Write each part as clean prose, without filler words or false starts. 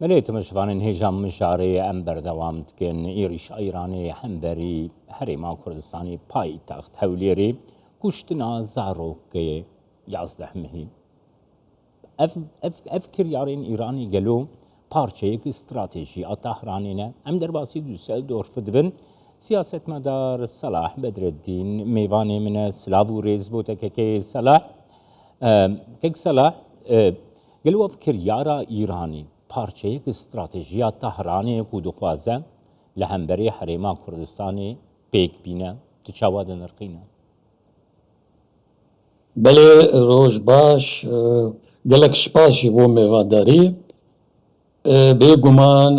مليت مشفان هجام مشاري ام بردوام تكن ايريش ايراني حنبري حريما كردستاني باي تخت هوليري كشتنا زاروكي يازدح مهي افكر يارين ايراني قالوا بارچيك استراتيجي طهرانينا ام درباسي دوسل دور فدبن سياسة مدار صلاح بدر الدين ميواني من سلاف وريز بوتككي صلاح كيك صلاح قالوا افكر يارا ايراني پارچەیەک استراتیژیا تەهرانەیەک و دخوازە لە هەمبەری هەرێما کوردستانی پێک بینە تو چاوا دەنرخینە. بەڵێ ڕۆژ باش gelek spasî بۆ mêvadarî bêguman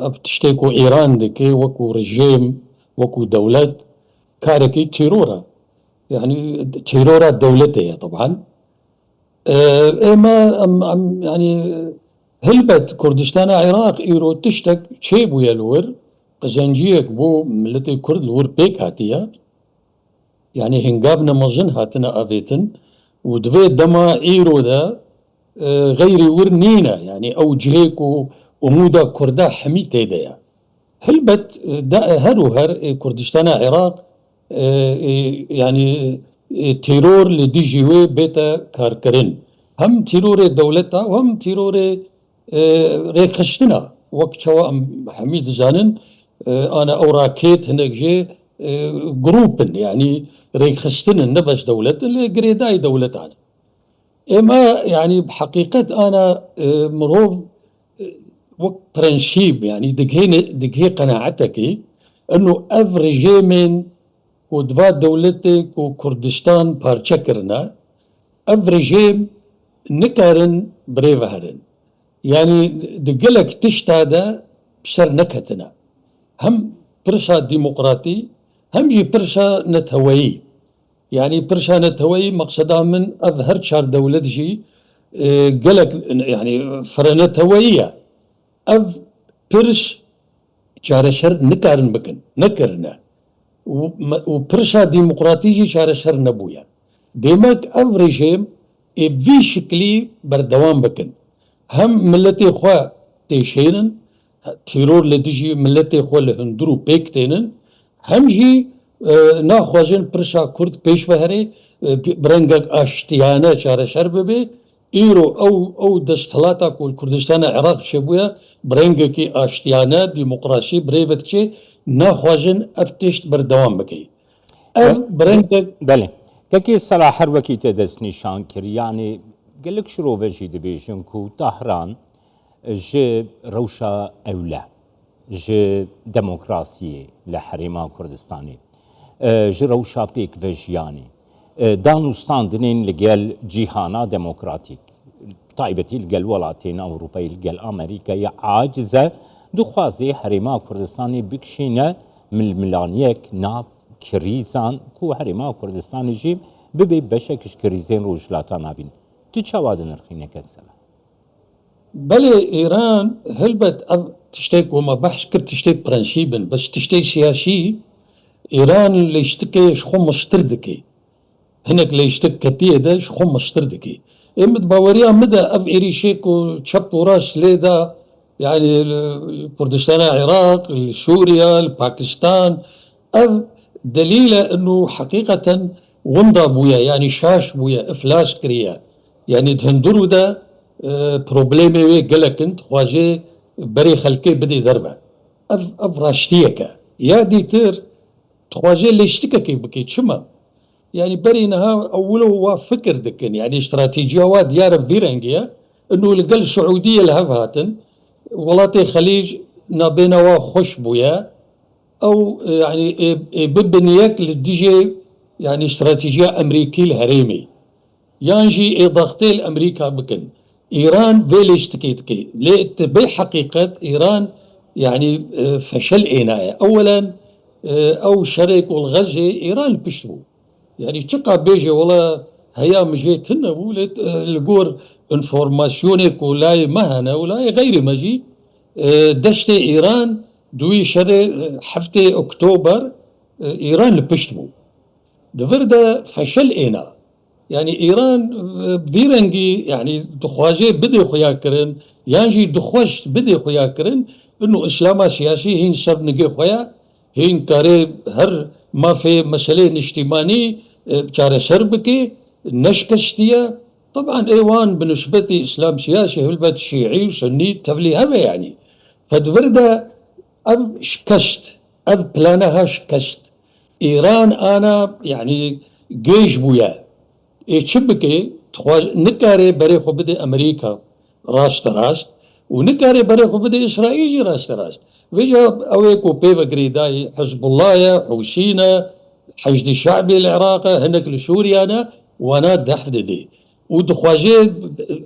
ev tiştê ku Îran dike wekû rejim wekû dewlet karekî tîror e yani tîrora dewletê ye طبعا ئێمە yani هلبت كردستان عراق إيرو تشتك شيء بويا الور قزنجيك بو ملتي كرد الور بيك هاتيا يعني هنقابنا مزن هاتنا أفيتن ودفيت دما إيرو دا غير ورنينا يعني أو جهيكو ومودا كردا حمي تيدايا هلبت دا هرو هر كردستان عراق يعني تيرور لدي جيوي بيتا كاركرين هم تيرور دولتا وهم تيرور ريخشتنا وقت شواء حميد زانن انا اوراكيت هناك جي جروبن يعني ريخشتنا نبش دولة اللي قريداي دولتنا اما يعني بحقيقة انا مروف وقت برنشيب يعني دقهي قناعتك انه اف ريجيمين ودفا دولتك وكردستان بارشكرنا اف ريجيم نكرن بريفهرن يعني دقلك تشتادا بسر نكهتنا هم برشا ديمقراطي هم جي برشا نتهوي يعني برشا نتهوي مقصدها من أظهر شار دولة جي قلك يعني فرنتهوية أف برش شار شر نكارن بكن نكرنا وبرشا ديمقراطي جي شار شر نبويا ديماك أف ريجيم بفي شكلي بردوام بكن هم ملتي خوا تيشينن تيرور لديجي ملتي خوا لهندرو بيك تينن هم جي ناخوازن برشا كرد بيش فهري برنگك اشتيانه شار شرب بي ايرو او دستلاتا كل كردستان عراق شبويا برنگكي اشتيانه ديمقراسي بريفت شي ناخوازن افتشت بردوام بكي برنگك بله كي صلاح هروكي تدس نشان كر يعني قالك شرو فجي دبيشن كو طهران جي روشا أولى جي ديمقراسية لحريما كردستاني جي روشا بيك فجياني دانوستان دنين لقال جيهانا ديمقراتيك طيبتي لقال ولاتين أوروبي لقال أمريكا عاجزة دخوازي حريما كردستاني بكشينا من الملانيك ناف كريزان كو حريما كردستاني جيب ببي بشكش كريزين روجلاتا نابين تشاواد نرخينه كتسلا بله إيران هلبت تشتيك وما بحث كرت تشتيك برانشيبن بس تشتيك سياسي إيران اللي يشتكي شخو مشتردكي هناك اللي يشتك كتير ده شخو مشتردكي إمت باوريا مدى أف إيريشيك وشاب وراس ليدا يعني كردستان العراق سوريا باكستان أف دليلة إنه حقيقة وندا بويا يعني شاش بويا إفلاس كريا يعني تهندرو ده بروبليمي وي قلقنت خواجي بري خلقي بدي ضربه اف راشتيكا يا ديتر خواجي اللي اشتككي بكي شما يعني بري نها اوله هو فكر دكن يعني استراتيجية وا ديار فيرنجيا انه لقل السعودية الهفاتن ولاتي خليج نابينا وا خوش بويا او يعني ببنيك للديجي يعني استراتيجية امريكي الهريمي يانجي ضغطي الامريكا بكن ايران فيليش تكيتكي ليت بحقيقة ايران يعني فشل عناية اولا او شريك والغزي ايران بشتبو يعني تشقى بيجي ولا هيا مجي تنبو القور انفورماسيونيك ولاي مهنة ولاي غير مجي دشتي ايران دوي شري حفتي اكتوبر ايران بشتبو دفردا فشل عناية يعني إيران بفيرنجي يعني دخواجي بدي خويا كرن يانجي دخوش بدي خويا كرن إنه إسلاما سياسي هين سر نجي خويا هين كاري هر ما في مسألة نشتماني بشار سربكي نشكشتيا طبعا ايوان بالنسبة لي اسلام سياسي هلبت شيعي وسني تبلي هبه يعني فدوردا اب شكست اب بلانها شكست ايران انا يعني جيش بويا شبكه نكاري بري خو بدي امريكا راست راست ونكاري بري خو بدي اسرائيل راست راست فيجا اويكو بيفا قريداي حزب الله يا حوشينا حشد الشعبي العراقي هناك لسوريا انا وانا دحددي ودخواجي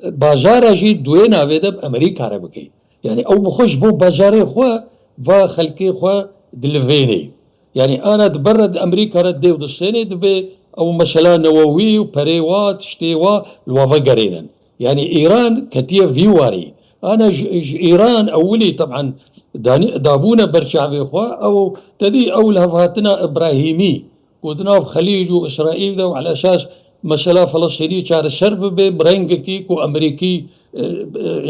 بازار جي دوينا بيدا بامريكا عربكي يعني او بخش بو بازاري خوا فا خلقي خوا دلفيني يعني انا دبرد امريكا ردي ودسيني دبي او مثلا نووي وبريوات شتيوا الوافا قرينا يعني ايران كتير فيواري انا ايران اولي طبعا دابونا برشا في اخوة او تدي او لهفاتنا ابراهيمي كودنا في خليج واسرائيل ده وعلى اساس مسألة فلسطينية شار السرب برينجكي كو امريكي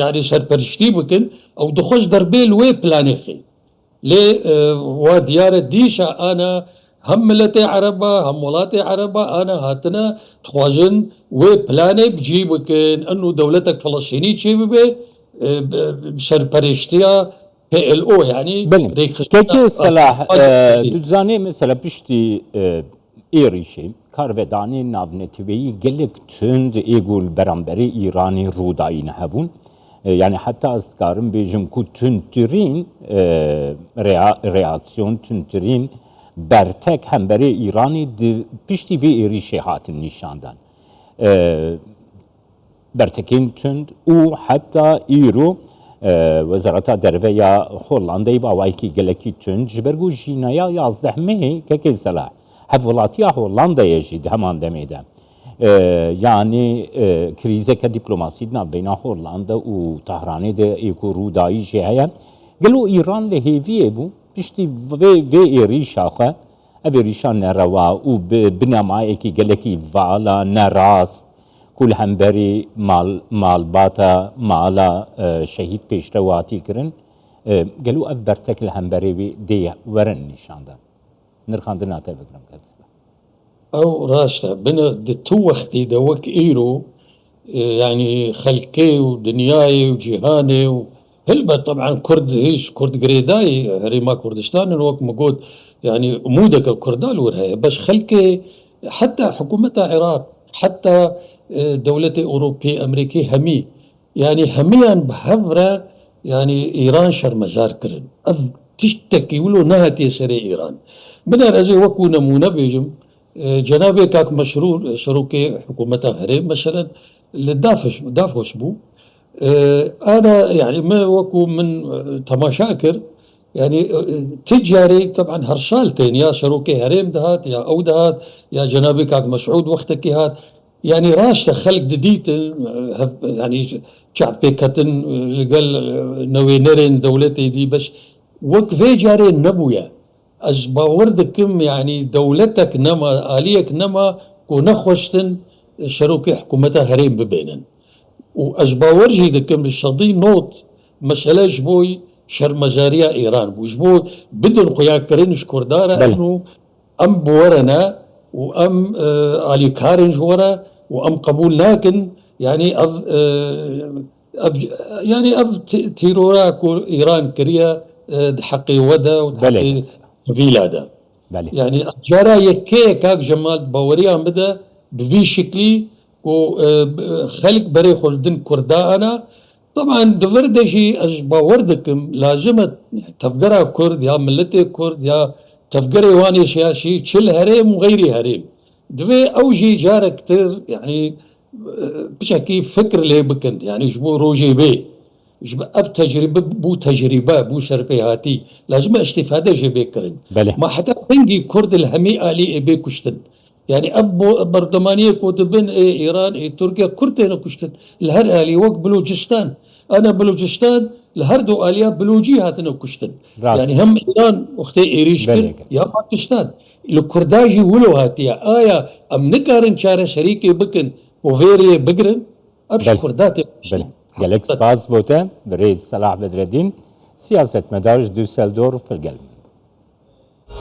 يعني سربرشتي بكن او دخوش دربي وي بلانيخي ليه وديار ديشا انا هم ملتي عربة هم ولاتي عربة انا هاتنا تخوازن وي بلاني بجيبكن انه دولتك فلسطينية شي سرپرشتیا PLO يعني بله که صلاح دوزانه مثلا پشتی ایریشی کارودانی نابنتیوی گلک تند ایگول برانبری ایرانی رودایی نهبون yani hatta az karım bejim ku tüntürün reaksiyon tüntürün bertek hemberi İran'ı pişti ve erişe hatin nişandan. Bertekin tünd u hatta İru وزارت دربیا هولندی با وایکی گلکی تون جبرگو جینایا یازده مه که که سلا حفظلاتی هولندی جید همان دمیده yani krize که دیپلماسی نا بین هولندا و تهران ده ایکو رودایی جهه گلو ایران لهیویه بو پشتی و ایریشا خه اویریشا نروا و بنامای کی گلکی والا نراست كل همبري مال باتا مالا شهيد بيشتواتي كرن قالوا اف برتك الهمبري دي ورن نشاندا نرخاندنا تبكرم كتسلا او راشتا بنا دتو وقتي دوك ايرو يعني خلقي ودنياي وجيهاني هلبة طبعا كرد هيش كرد قريداي هريما كردستان الوقت موجود يعني مودك الكردال ورهي بس خلقي حتى حكومة العراق حتى دولة أوروبية أمريكية همي يعني هميا بحفرة يعني إيران شرمزار كرن أف تشتكي ولو نهتي سري إيران من الأزي وكو نمونة بيجم جنابي كاك مشروع شروكي حكومة هرم مثلا دافوس بو أنا يعني ما وكو من تماشاكر يعني تجاري طبعا هرشالتين يا شروكي هرم دهات يا أو دهات يا جنابي كاك مسعود وقتك هات يعني راشته خلق جديد يعني شعب بيكتن قال نوي نرين دولتي دي بس وك في جاري نبويا از باوردكم يعني دولتك نما آليك نما كو نخوشتن شروكي حكومتها هرين ببينن واز باورجي دكم الشضي نوت مسألة جبوي شرمزاريا ايران بوجبوي بدن قيا كرنش كردارة انه ام بورنا وام آلي كارنج ورا وام قبول لكن يعني تيرورا ايران كريا حقي ودا وحقي فيلادا يعني جارا يكي كاك جمال باوريا بدا بفي شكلي كو خلق بري خلدن كردا انا طبعا دفردشي از باوردكم لازمت تفقرا كرد يا ملتي كرد يا تفقري واني سياسي تشل هريم وغيري هريم دوي اوجي جارك كتير يعني بشكل فكر لي بكن يعني جبو روجي بي جب اب تجربه بو تجربه بو سربيهاتي لازم استفاده جبي كرن ما حتى بنجي كرد الهمي الي بي كشتن يعني اب برلمانيه كتبن ايران تركيا كرتين كشتن الهر الي وق بلوچستان انا بلوچستان لهردو آليا بلوجي هاتنو كشتن راست. يعني هم إيران وقتی ایریش بله. کرد یا پاکستان لکرداجی ولو هاتیا آیا ام نکارن چاره شریکی بکن و ویری بگرن ابش بله. کردات بله گلک سپاس بوده برای صلاح بدردین سیاست مدار دوسلدورف القلب